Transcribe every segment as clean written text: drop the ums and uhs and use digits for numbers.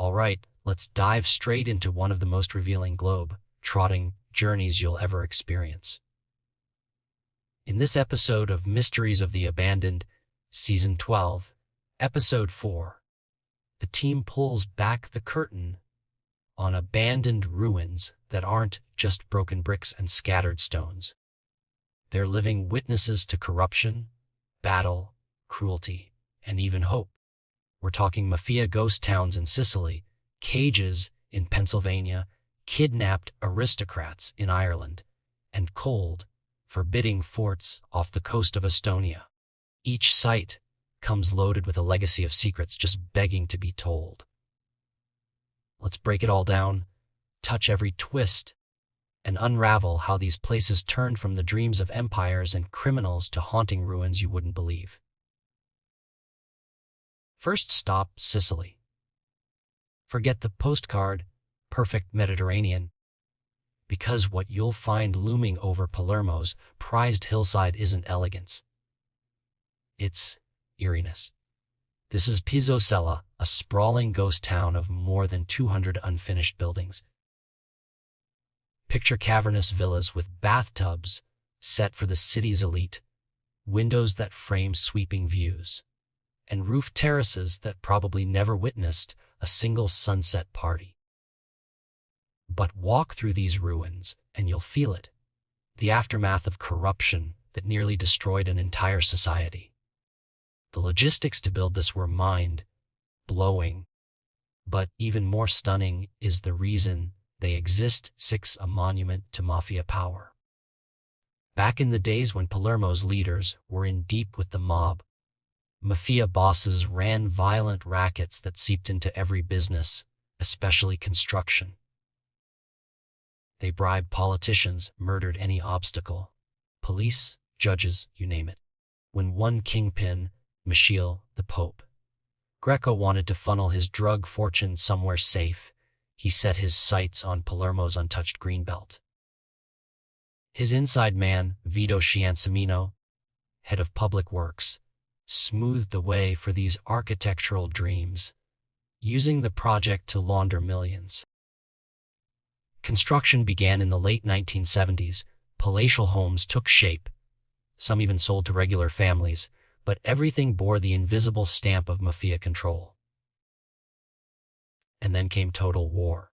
All right, let's dive straight into one of the most revealing globe-trotting journeys you'll ever experience. In this episode of Mysteries of the Abandoned, Season 12, Episode 4, the team pulls back the curtain on abandoned ruins that aren't just broken bricks and scattered stones. They're living witnesses to corruption, battle, cruelty, and even hope. We're talking mafia ghost towns in Sicily, cages in Pennsylvania, kidnapped aristocrats in Ireland, and cold, forbidding forts off the coast of Estonia. Each site comes loaded with a legacy of secrets just begging to be told. Let's break it all down, touch every twist, and unravel how these places turned from the dreams of empires and criminals to haunting ruins you wouldn't believe. First stop, Sicily. Forget the postcard, perfect Mediterranean, because what you'll find looming over Palermo's prized hillside isn't elegance. It's eeriness. This is Pizzocella, a sprawling ghost town of more than 200 unfinished buildings. Picture cavernous villas with bathtubs set for the city's elite, windows that frame sweeping views, and roof terraces that probably never witnessed a single sunset party. But walk through these ruins and you'll feel it, the aftermath of corruption that nearly destroyed an entire society. The logistics to build this were mind-blowing, but even more stunning is the reason they exist. 6. A monument to mafia power. Back in the days when Palermo's leaders were in deep with the mob, mafia bosses ran violent rackets that seeped into every business, especially construction. They bribed politicians, murdered any obstacle, police, judges, you name it. When one kingpin, Michiel, the Pope Greco, wanted to funnel his drug fortune somewhere safe, he set his sights on Palermo's untouched greenbelt. His inside man, Vito Ciancimino, head of public works, smoothed the way for these architectural dreams, using the project to launder millions. Construction began in the late 1970s. Palatial homes took shape, some even sold to regular families, but everything bore the invisible stamp of mafia control. And then came total war.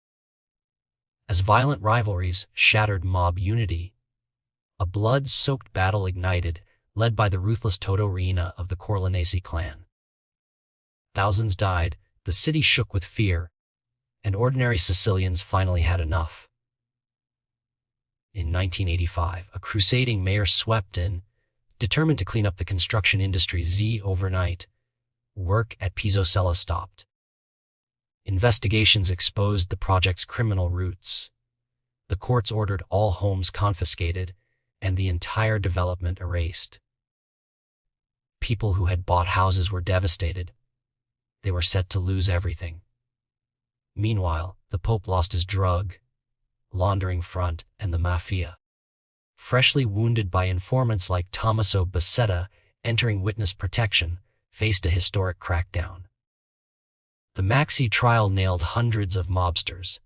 As violent rivalries shattered mob unity, a blood-soaked battle ignited, led by the ruthless Toto Riina of the Corleonesi clan. Thousands died, the city shook with fear, and ordinary Sicilians finally had enough. In 1985, a crusading mayor swept in, determined to clean up the construction industry's overnight. Work at Pizzocella stopped. Investigations exposed the project's criminal roots. The courts ordered all homes confiscated, and the entire development erased. People who had bought houses were devastated. They were set to lose everything. Meanwhile, the Pope lost his drug laundering front, and the mafia, freshly wounded by informants like Tommaso Buscetta entering witness protection, faced a historic crackdown. The Maxi trial nailed hundreds of mobsters,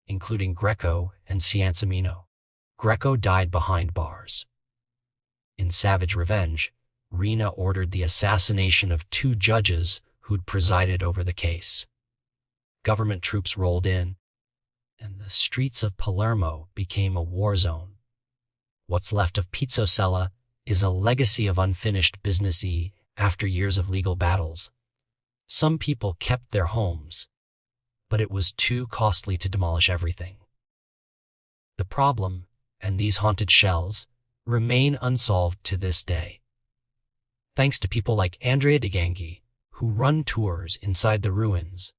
including Greco and Ciancimino. Greco died behind bars. In savage revenge, Riina ordered the assassination of 2 judges who'd presided over the case. Government troops rolled in, and the streets of Palermo became a war zone. What's left of Pizzocella is a legacy of unfinished business after years of legal battles. Some people kept their homes, but it was too costly to demolish everything. The problem, and these haunted shells, remain unsolved to this day. Thanks to people like Andrea De Gangi, who run tours inside the ruins,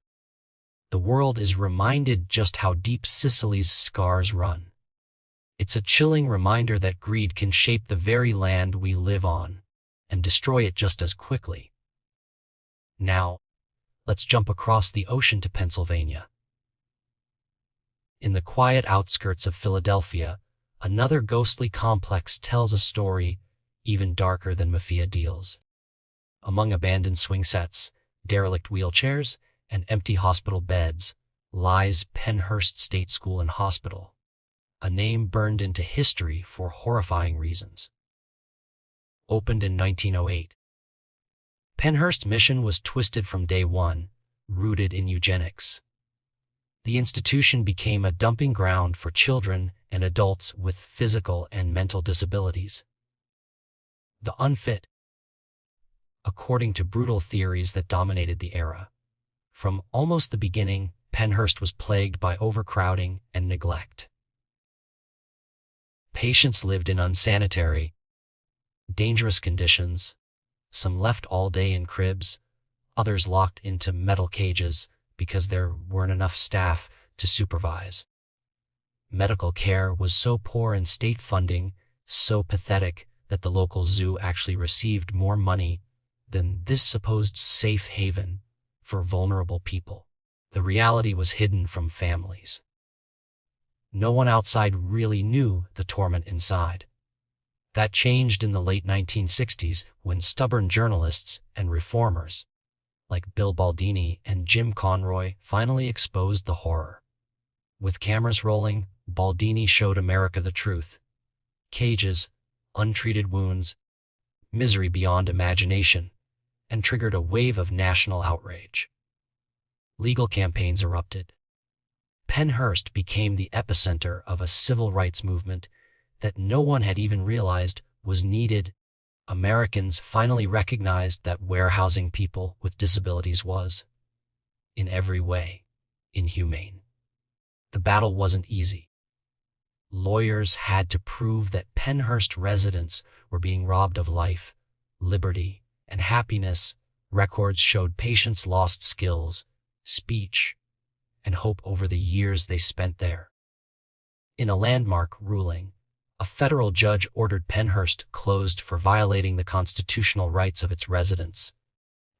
the world is reminded just how deep Sicily's scars run. It's a chilling reminder that greed can shape the very land we live on and destroy it just as quickly. Now, let's jump across the ocean to Pennsylvania. In the quiet outskirts of Philadelphia, another ghostly complex tells a story even darker than mafia deals. Among abandoned swing sets, derelict wheelchairs, and empty hospital beds lies Pennhurst State School and Hospital, a name burned into history for horrifying reasons. Opened in 1908. Pennhurst's mission was twisted from day one, rooted in eugenics. The institution became a dumping ground for children and adults with physical and mental disabilities. The unfit, according to brutal theories that dominated the era. From almost the beginning, Pennhurst was plagued by overcrowding and neglect. Patients lived in unsanitary, dangerous conditions, some left all day in cribs, others locked into metal cages because there weren't enough staff to supervise. Medical care was so poor and state funding so pathetic that the local zoo actually received more money than this supposed safe haven for vulnerable people. The reality was hidden from families. No one outside really knew the torment inside. That changed in the late 1960s when stubborn journalists and reformers like Bill Baldini and Jim Conroy finally exposed the horror. With cameras rolling, Baldini showed America the truth. Cages, untreated wounds, misery beyond imagination, and triggered a wave of national outrage. Legal campaigns erupted. Pennhurst became the epicenter of a civil rights movement that no one had even realized was needed. Americans finally recognized that warehousing people with disabilities was, in every way, inhumane. The battle wasn't easy. Lawyers had to prove that Pennhurst residents were being robbed of life, liberty, and happiness. Records showed patients lost skills, speech, and hope over the years they spent there. In a landmark ruling, a federal judge ordered Pennhurst closed for violating the constitutional rights of its residents,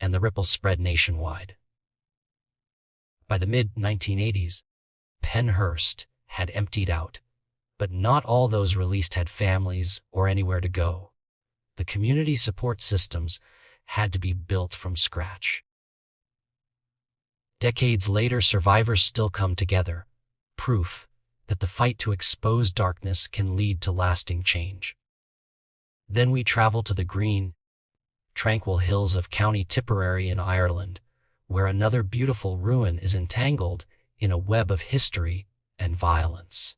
and the ripple spread nationwide. By the mid-1980s, Pennhurst had emptied out, but not all those released had families or anywhere to go. The community support systems had to be built from scratch. Decades later, survivors still come together, proof that the fight to expose darkness can lead to lasting change. Then we travel to the green, tranquil hills of County Tipperary in Ireland, where another beautiful ruin is entangled in a web of history and violence.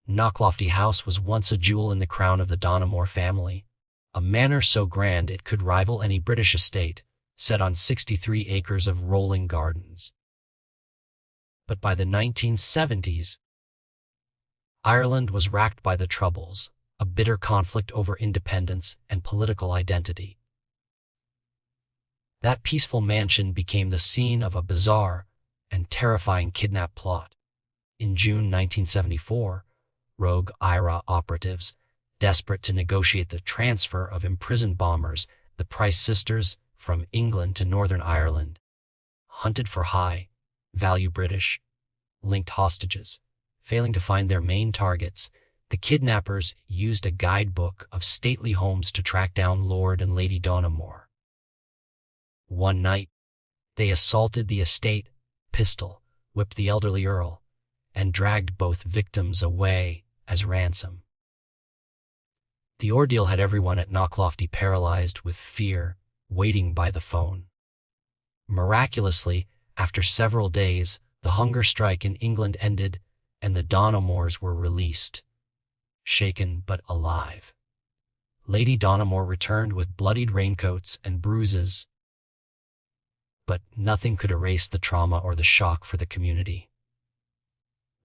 Knocklofty House was once a jewel in the crown of the Donoughmore family, a manor so grand it could rival any British estate, set on 63 acres of rolling gardens. But by the 1970s, Ireland was racked by the Troubles, a bitter conflict over independence and political identity. That peaceful mansion became the scene of a bizarre and terrifying kidnap plot. In June 1974, rogue IRA operatives, desperate to negotiate the transfer of imprisoned bombers, the Price sisters, from England to Northern Ireland, hunted for high-value British-linked hostages. Failing to find their main targets, the kidnappers used a guidebook of stately homes to track down Lord and Lady Donoughmore. One night, they assaulted the estate, pistol-whipped the elderly Earl, and dragged both victims away as ransom. The ordeal had everyone at Knocklofty paralyzed with fear, waiting by the phone. Miraculously, after several days, the hunger strike in England ended, and the Donoughmores were released, shaken but alive. Lady Donoughmore returned with bloodied raincoats and bruises, but nothing could erase the trauma or the shock for the community.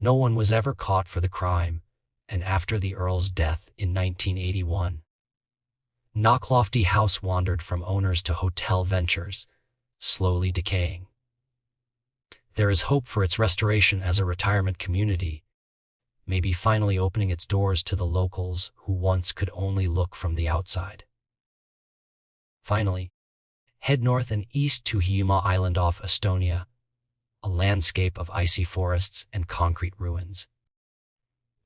No one was ever caught for the crime, and after the Earl's death in 1981, Knocklofty House wandered from owners to hotel ventures, slowly decaying. There is hope for its restoration as a retirement community, maybe finally opening its doors to the locals who once could only look from the outside. Finally, head north and east to Hiiumaa Island off Estonia, a landscape of icy forests and concrete ruins.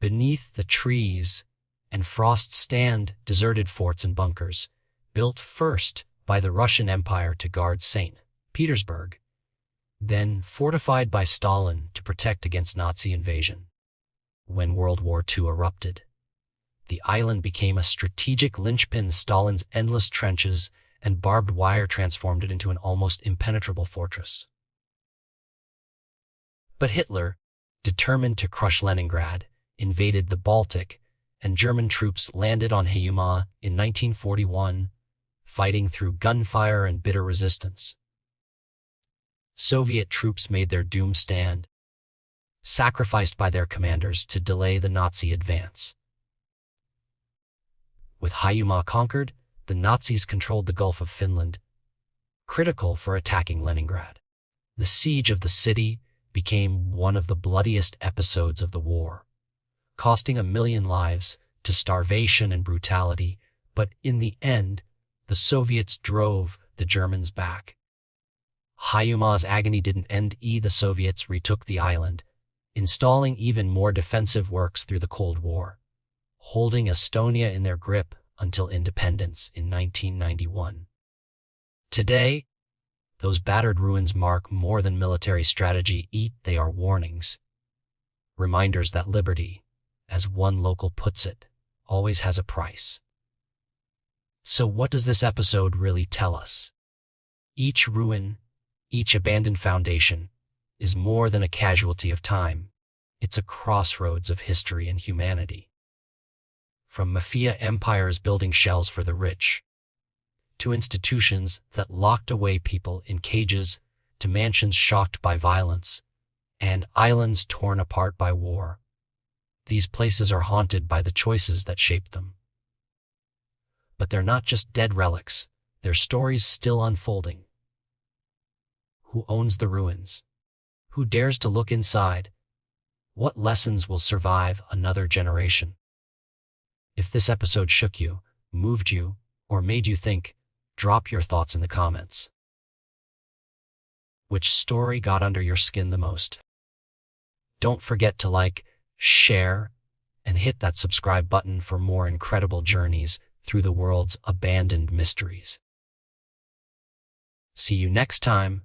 Beneath the trees and frost stand deserted forts and bunkers, built first by the Russian Empire to guard St. Petersburg, then fortified by Stalin to protect against Nazi invasion. When World War II erupted, the island became a strategic linchpin. Stalin's endless trenches and barbed wire transformed it into an almost impenetrable fortress. But Hitler, determined to crush Leningrad, invaded the Baltic, and German troops landed on Hiiumaa in 1941, fighting through gunfire and bitter resistance. Soviet troops made their doom stand, sacrificed by their commanders to delay the Nazi advance. With Hiiumaa conquered, the Nazis controlled the Gulf of Finland, critical for attacking Leningrad. The siege of the city became one of the bloodiest episodes of the war, costing 1 million lives to starvation and brutality, but in the end, the Soviets drove the Germans back. Hiiumaa's agony didn't end. The Soviets retook the island, installing even more defensive works through the Cold War, holding Estonia in their grip until independence in 1991. Today, those battered ruins mark more than military strategy. They are warnings, reminders that liberty, as one local puts it, always has a price. So what does this episode really tell us? Each ruin, each abandoned foundation, is more than a casualty of time. It's a crossroads of history and humanity. From mafia empires building shells for the rich, to institutions that locked away people in cages, to mansions shocked by violence, and islands torn apart by war. These places are haunted by the choices that shaped them. But they're not just dead relics, they're stories still unfolding. Who owns the ruins? Who dares to look inside? What lessons will survive another generation? If this episode shook you, moved you, or made you think, drop your thoughts in the comments. Which story got under your skin the most? Don't forget to like, share, and hit that subscribe button for more incredible journeys through the world's abandoned mysteries. See you next time